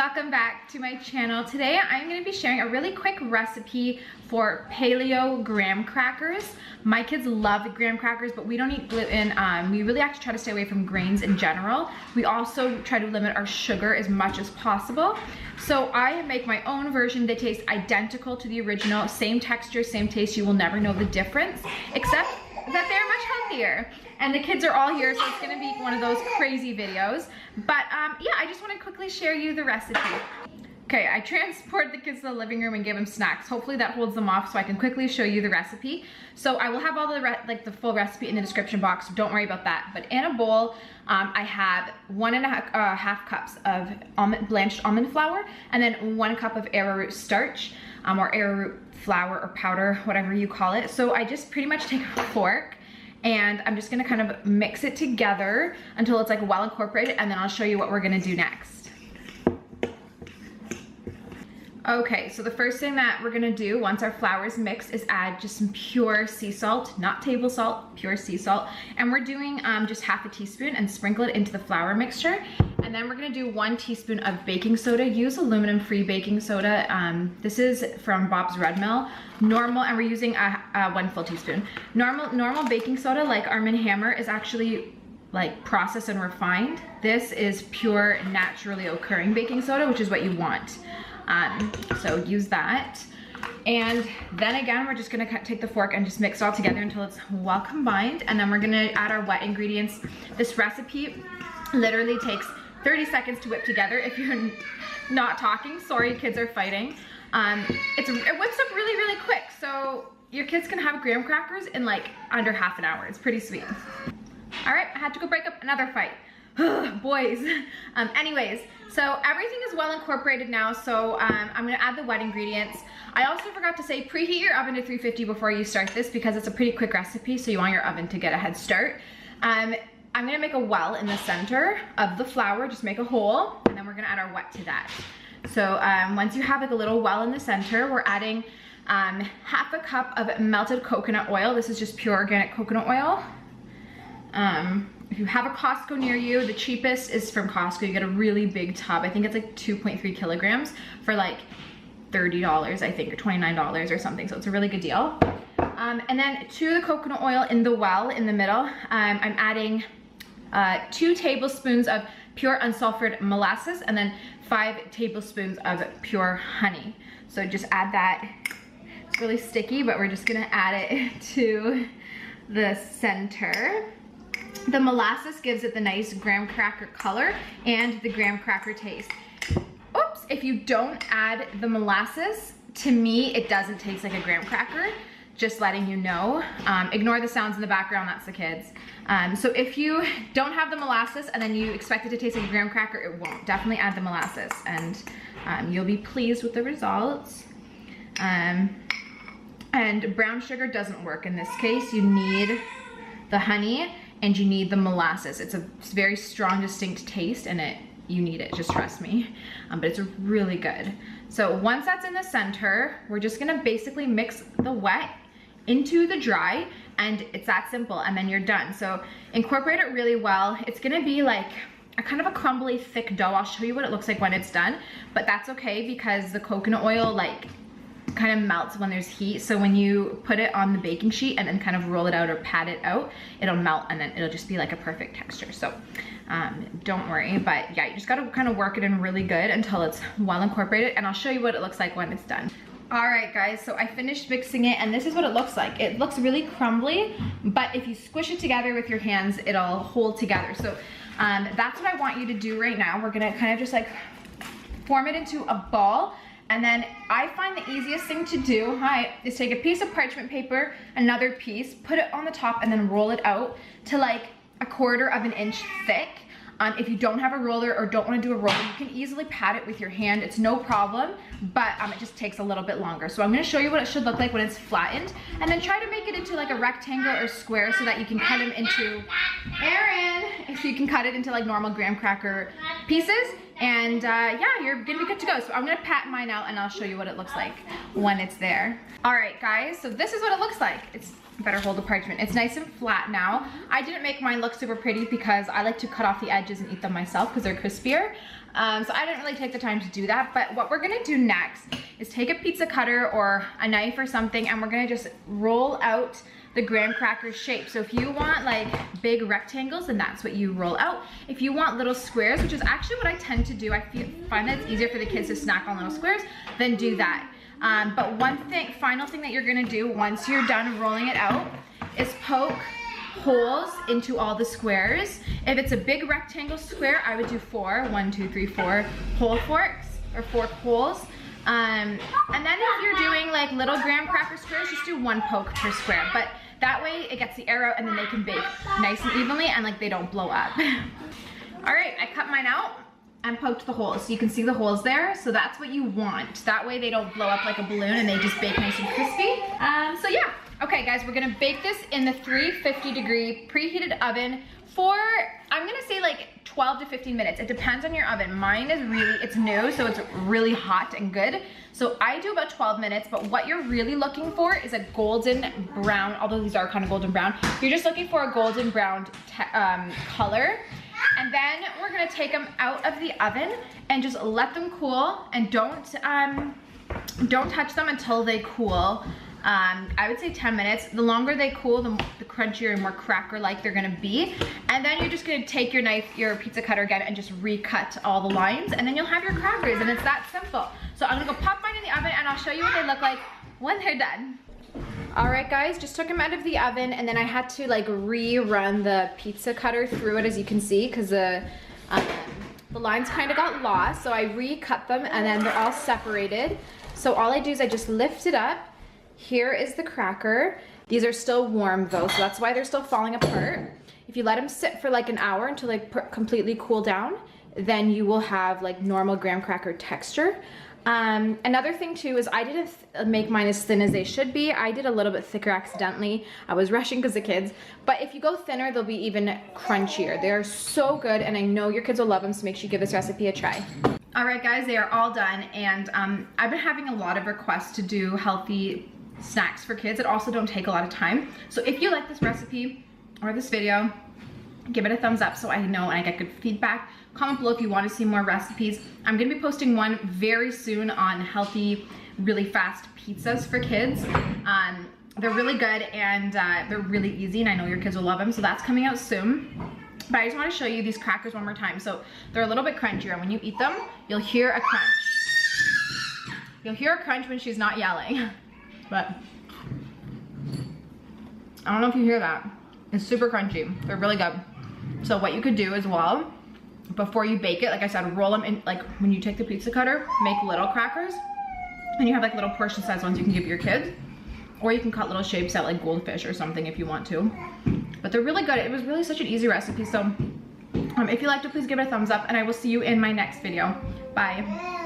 welcome back to my channel. Today I'm going to be sharing a really quick recipe for paleo graham crackers. My kids love graham crackers, but we don't eat gluten. We really have to try to stay away from grains in general. We also try to limit our sugar as much as possible. So I make my own version that tastes identical to the original, same texture, same taste. You will never know the difference, except that they're much healthier. And the kids are all here, so it's gonna be one of those crazy videos. But yeah, I just wanna quickly share you the recipe. Okay, I transported the kids to the living room and gave them snacks. Hopefully that holds them off so I can quickly show you the recipe. So I will have all the full recipe in the description box, so don't worry about that. But in a bowl, I have 1.5 cups of blanched almond flour, and then 1 cup of arrowroot starch, or arrowroot flour or powder, whatever you call it. So I just pretty much take a fork, and I'm just gonna kind of mix it together until it's like well incorporated, and then I'll show you what we're gonna do next. Okay, so the first thing that we're gonna do once our flour is mixed is add just some pure sea salt, not table salt, pure sea salt. And we're doing just half a teaspoon and sprinkle it into the flour mixture. And then we're gonna do 1 teaspoon of baking soda. Use aluminum-free baking soda. This is from Bob's Red Mill. Normal, and we're using 1 full teaspoon. Normal baking soda, like Arm & Hammer, is actually like processed and refined. This is pure, naturally occurring baking soda, which is what you want. So use that. And then again, we're just gonna take the fork and just mix it all together until it's well combined. And then we're gonna add our wet ingredients. This recipe literally takes 30 seconds to whip together. If you're not talking, sorry, kids are fighting. It whips up really, really quick. So your kids can have graham crackers in like under half an hour. It's pretty sweet. All right, I had to go break up another fight. Boys. Anyways, so everything is well incorporated now, so I'm gonna add the wet ingredients. I also forgot to say, preheat your oven to 350 before you start this, because it's a pretty quick recipe, so you want your oven to get a head start. I'm gonna make a well in the center of the flour, just make a hole, and then we're gonna add our wet to that. So once you have like a little well in the center, we're adding half a cup of melted coconut oil. This is just pure organic coconut oil. If you have a Costco near you, the cheapest is from Costco. You get a really big tub. I think it's like 2.3 kilograms for like $30, I think, or $29 or something. So it's a really good deal. And then to the coconut oil in the well in the middle, I'm adding 2 tablespoons of pure unsulphered molasses, and then 5 tablespoons of pure honey. So just add that. It's really sticky, but we're just gonna add it to the center. The molasses gives it the nice graham cracker color and the graham cracker taste. Oops, if you don't add the molasses, to me, it doesn't taste like a graham cracker. Just letting you know. Ignore the sounds in the background, that's the kids. So if you don't have the molasses and then you expect it to taste like a graham cracker, it won't. Definitely add the molasses, and you'll be pleased with the results. And brown sugar doesn't work in this case. You need the honey and you need the molasses. It's a very strong, distinct taste, and you need it, just trust me. But it's really good. So once that's in the center, we're just gonna basically mix the wet into the dry, and it's that simple, and then you're done. So incorporate it really well. It's gonna be like a kind of a crumbly, thick dough. I'll show you what it looks like when it's done, but that's okay because the coconut oil like kind of melts when there's heat. So when you put it on the baking sheet and then kind of roll it out or pat it out, it'll melt, and then it'll just be like a perfect texture. So don't worry, but yeah, you just gotta kind of work it in really good until it's well incorporated, and I'll show you what it looks like when it's done. All right guys, so I finished mixing it, and this is what it looks like. It looks really crumbly, but if you squish it together with your hands, it'll hold together. So that's what I want you to do right now. We're gonna kind of just like form it into a ball. And then I find the easiest thing to do, is take a piece of parchment paper, another piece, put it on the top, and then roll it out to like 1/4 inch thick. If you don't have a roller or don't want to do a roller, you can easily pat it with your hand. It's no problem, but it just takes a little bit longer. So I'm going to show you what it should look like when it's flattened, and then try to make it into like a rectangle or square so that you can cut them into, if you can cut it into like normal graham cracker pieces. And yeah, you're gonna be good to go. So I'm gonna pat mine out, and I'll show you what it looks like when it's there. All right guys, so this is what it looks like. It's Better hold the parchment. It's nice and flat now. I didn't make mine look super pretty because I like to cut off the edges and eat them myself because they're crispier. So I didn't really take the time to do that. But what we're gonna do next is take a pizza cutter or a knife or something, and we're gonna just roll out the graham cracker shape. So if you want like big rectangles, then that's what you roll out. If you want little squares, which is actually what I tend to do, I find that it's easier for the kids to snack on little squares, then do that. But final thing that you're gonna do once you're done rolling it out is poke holes into all the squares. If it's a big rectangle square, I would do 4 hole forks or fork holes. And then if you're doing like little graham cracker squares, just do 1 poke per square. But that way it gets the arrow and then they can bake nice and evenly and like they don't blow up. All right, I cut mine out and poked the holes. So you can see the holes there. So that's what you want. That way they don't blow up like a balloon and they just bake nice and crispy. So yeah. Okay guys, we're gonna bake this in the 350 degree preheated oven for, I'm gonna say like 12 to 15 minutes. It depends on your oven. Mine is it's new, so it's really hot and good. So I do about 12 minutes, but what you're really looking for is a golden brown, although these are kind of golden brown. You're just looking for a golden brown color. And then we're gonna take them out of the oven and just let them cool, and don't touch them until they cool. I would say 10 minutes. The longer they cool, the crunchier and more cracker-like they're gonna be. And then you're just gonna take your knife, your pizza cutter again, and just recut all the lines, and then you'll have your crackers, and it's that simple. So I'm gonna go pop mine in the oven, and I'll show you what they look like when they're done. All right, guys, just took them out of the oven, and then I had to like rerun the pizza cutter through it, as you can see, because the lines kind of got lost. So I recut them, and then they're all separated. So all I do is I just lift it up. Here is the cracker. These are still warm though, so that's why they're still falling apart. If you let them sit for like an hour until they completely cool down, then you will have like normal graham cracker texture. Another thing too is I didn't make mine as thin as they should be. I did a little bit thicker accidentally. I was rushing because of kids. But if you go thinner, they'll be even crunchier. They are so good, and I know your kids will love them, so make sure you give this recipe a try. All right guys, they are all done, and I've been having a lot of requests to do healthy snacks for kids that also don't take a lot of time. So if you like this recipe or this video, give it a thumbs up so I know and I get good feedback. Comment below if you want to see more recipes. I'm gonna be posting one very soon on healthy, really fast pizzas for kids. They're really good, and they're really easy, and I know your kids will love them, so that's coming out soon. But I just want to show you these crackers one more time. So they're a little bit crunchier, and when you eat them, you'll hear a crunch. You'll hear a crunch when she's not yelling. But I don't know if you hear that. It's super crunchy. They're really good. So what you could do as well, before you bake it, like I said, roll them in, like when you take the pizza cutter, make little crackers, and you have like little portion size ones you can give your kids, or you can cut little shapes out like goldfish or something if you want to. But they're really good. It was really such an easy recipe. So if you liked it, please give it a thumbs up, and I will see you in my next video. Bye.